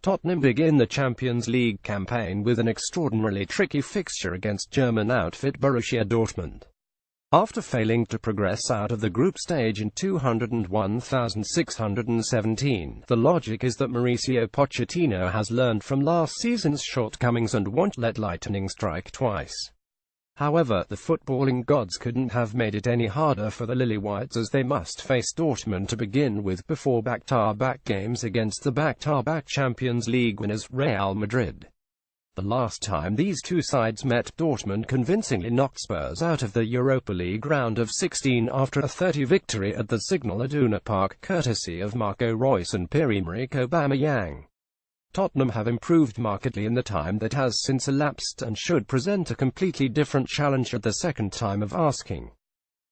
Tottenham begin the Champions League campaign with an extraordinarily tricky fixture against German outfit Borussia Dortmund. After failing to progress out of the group stage in 201,617, the logic is that Mauricio Pochettino has learned from last season's shortcomings and won't let lightning strike twice. However, the footballing gods couldn't have made it any harder for the Lily-Whites, as they must face Dortmund to begin with before back-to-back games against the back-to-back Champions League winners, Real Madrid. The last time these two sides met, Dortmund convincingly knocked Spurs out of the Europa League round of 16 after a 30 victory at the Signal Iduna Park, courtesy of Marco Reus and Pierre-Emerick Aubameyang. Tottenham have improved markedly in the time that has since elapsed and should present a completely different challenge at the second time of asking.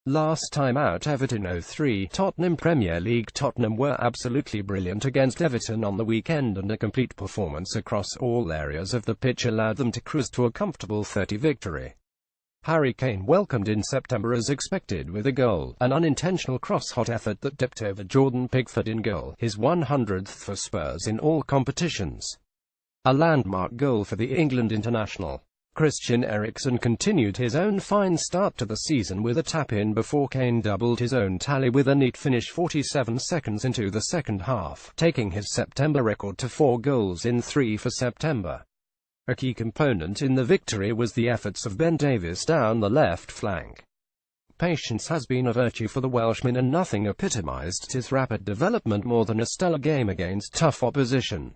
Last time out, Everton 0-3, Tottenham Premier League. Tottenham were absolutely brilliant against Everton on the weekend, and a complete performance across all areas of the pitch allowed them to cruise to a comfortable 30 victory. Harry Kane welcomed in September as expected with a goal, an unintentional cross-hot effort that dipped over Jordan Pickford in goal, his 100th for Spurs in all competitions. A landmark goal for the England international. Christian Eriksen continued his own fine start to the season with a tap-in before Kane doubled his own tally with a neat finish 47 seconds into the second half, taking his September record to 4 goals in 3 for September. A key component in the victory was the efforts of Ben Davies down the left flank. Patience has been a virtue for the Welshman, and nothing epitomized his rapid development more than a stellar game against tough opposition.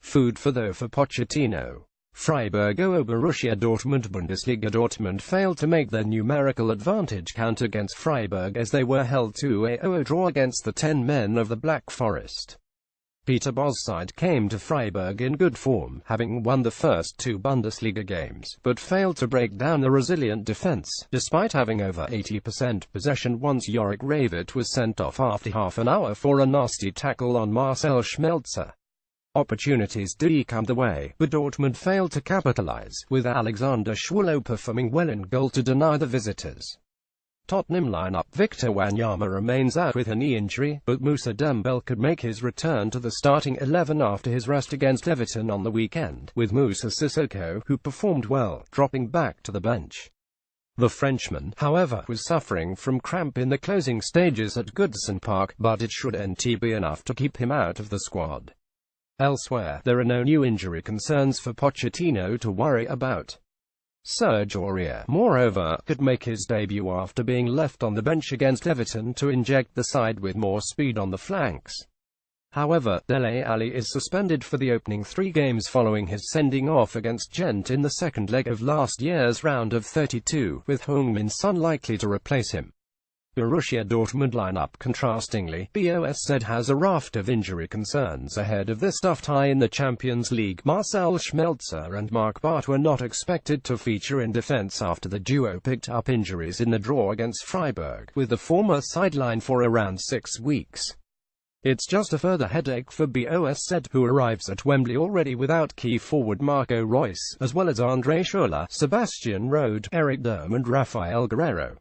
Food for thought for Pochettino. Freiburg 0 Borussia Dortmund. Bundesliga. Dortmund failed to make their numerical advantage count against Freiburg, as they were held to a 0-0 draw against the 10 men of the Black Forest. Peter Bosz's side came to Freiburg in good form, having won the first 2 Bundesliga games, but failed to break down the resilient defense, despite having over 80% possession once Jorik Ravet was sent off after half an hour for a nasty tackle on Marcel Schmelzer. Opportunities did come the way, but Dortmund failed to capitalize, with Alexander Schwolow performing well in goal to deny the visitors. Tottenham lineup. Victor Wanyama remains out with a knee injury, but Moussa Dembele could make his return to the starting 11 after his rest against Everton on the weekend, with Moussa Sissoko, who performed well, dropping back to the bench. The Frenchman, however, was suffering from cramp in the closing stages at Goodison Park, but it shouldn't be enough to keep him out of the squad. Elsewhere, there are no new injury concerns for Pochettino to worry about. Serge Aurier, moreover, could make his debut after being left on the bench against Everton to inject the side with more speed on the flanks. However, Dele Alli is suspended for the opening 3 games following his sending off against Gent in the second leg of last year's round of 32, with Heung-min Son likely to replace him. Borussia Dortmund lineup. Contrastingly, BOSZ has a raft of injury concerns ahead of this tough tie in the Champions League. Marcel Schmelzer and Mark Barth were not expected to feature in defense after the duo picked up injuries in the draw against Freiburg, with the former sidelined for around 6 weeks. It's just a further headache for BOSZ, who arrives at Wembley already without key forward Marco Reus, as well as Andre Schürrle, Sebastian Rode, Eric Durm and Rafael Guerreiro.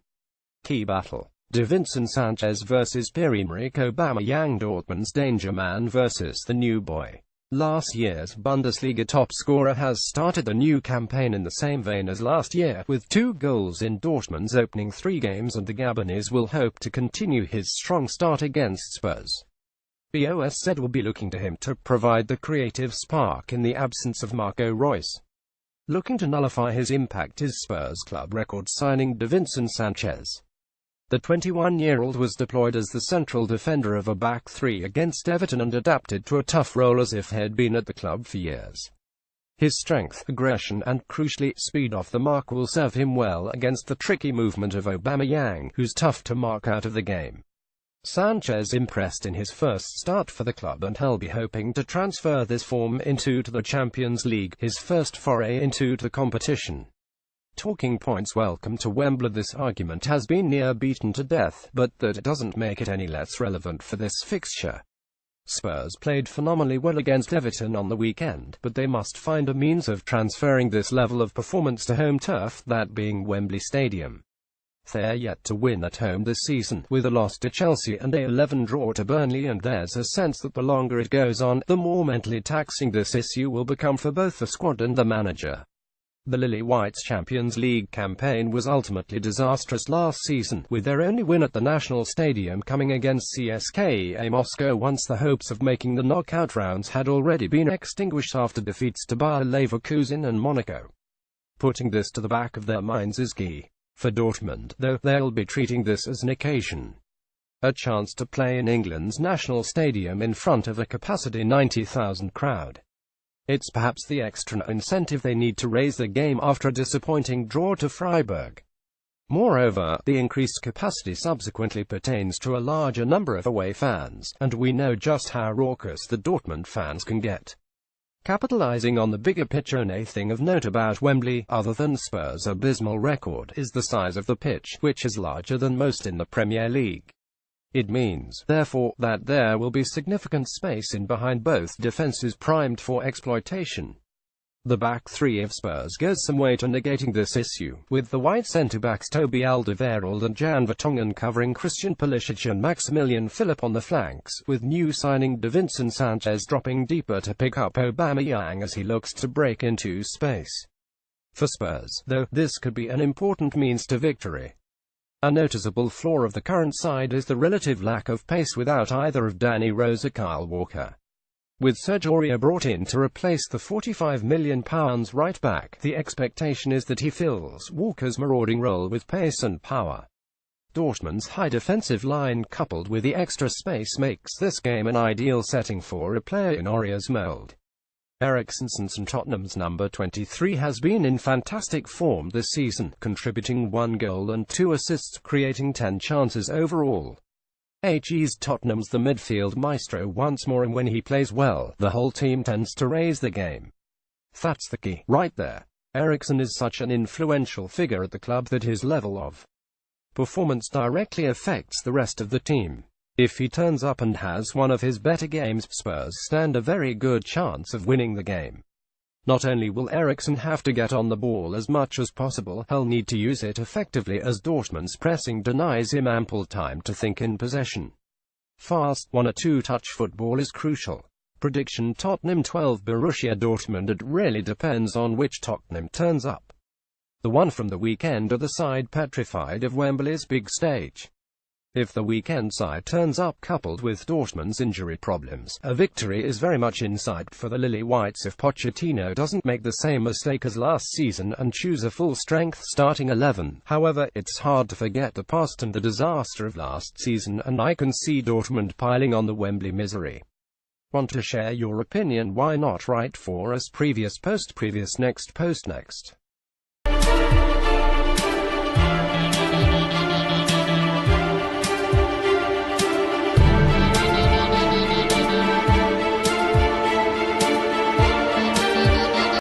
Key battle. Davinson Sanchez vs Pierre-Emerick Aubameyang. Dortmund's danger man versus the new boy. Last year's Bundesliga top scorer has started the new campaign in the same vein as last year, with 2 goals in Dortmund's opening 3 games, and the Gabonese will hope to continue his strong start against Spurs. BOSZ will be looking to him to provide the creative spark in the absence of Marco Reus. Looking to nullify his impact is Spurs club record signing Davinson Sanchez. The 21-year-old was deployed as the central defender of a back 3 against Everton and adapted to a tough role as if he had been at the club for years. His strength, aggression and, crucially, speed off the mark will serve him well against the tricky movement of Aubameyang, who's tough to mark out of the game. Sanchez impressed in his first start for the club, and he'll be hoping to transfer this form into the Champions League, his first foray into the competition. Talking points. Welcome to Wembley. This argument has been near beaten to death, but that doesn't make it any less relevant for this fixture. Spurs played phenomenally well against Everton on the weekend, but they must find a means of transferring this level of performance to home turf, that being Wembley Stadium. They're yet to win at home this season, with a loss to Chelsea and a 11 draw to Burnley, and there's a sense that the longer it goes on, the more mentally taxing this issue will become for both the squad and the manager. The Lily Whites' Champions League campaign was ultimately disastrous last season, with their only win at the National Stadium coming against CSKA Moscow once the hopes of making the knockout rounds had already been extinguished after defeats to Bayer Leverkusen and Monaco. Putting this to the back of their minds is key. For Dortmund, though, they'll be treating this as an occasion. A chance to play in England's National Stadium in front of a capacity 90,000 crowd. It's perhaps the extra incentive they need to raise their game after a disappointing draw to Freiburg. Moreover, the increased capacity subsequently pertains to a larger number of away fans, and we know just how raucous the Dortmund fans can get. Capitalizing on the bigger picture, and a thing of note about Wembley, other than Spurs' abysmal record, is the size of the pitch, which is larger than most in the Premier League. It means, therefore, that there will be significant space in behind both defenses primed for exploitation. The back three of Spurs goes some way to negating this issue, with the white centre-backs Toby Alderweireld and Jan Vertonghen covering Christian Pulisic and Maximilian Philip on the flanks, with new signing Davinson Sanchez dropping deeper to pick up Aubameyang as he looks to break into space. For Spurs, though, this could be an important means to victory. A noticeable flaw of the current side is the relative lack of pace without either of Danny Rose or Kyle Walker. With Serge Aurier brought in to replace the £45 million right back, the expectation is that he fills Walker's marauding role with pace and power. Dortmund's high defensive line coupled with the extra space makes this game an ideal setting for a player in Aurier's mould. Eriksen, from Tottenham's number 23, has been in fantastic form this season, contributing 1 goal and 2 assists, creating 10 chances overall. He's Tottenham's the midfield maestro once more, and when he plays well, the whole team tends to raise the game. That's the key, right there. Eriksen is such an influential figure at the club that his level of performance directly affects the rest of the team. If he turns up and has one of his better games, Spurs stand a very good chance of winning the game. Not only will Eriksen have to get on the ball as much as possible, he'll need to use it effectively as Dortmund's pressing denies him ample time to think in possession. Fast, 1 or 2 touch football is crucial. Prediction: Tottenham 12, Borussia Dortmund. It really depends on which Tottenham turns up. The one from the weekend or the side petrified of Wembley's big stage. If the weekend side turns up coupled with Dortmund's injury problems, a victory is very much in sight for the Lily Whites if Pochettino doesn't make the same mistake as last season and choose a full-strength starting 11. However, it's hard to forget the past and the disaster of last season, and I can see Dortmund piling on the Wembley misery. Want to share your opinion? Why not write for us? Previous post, next post, next.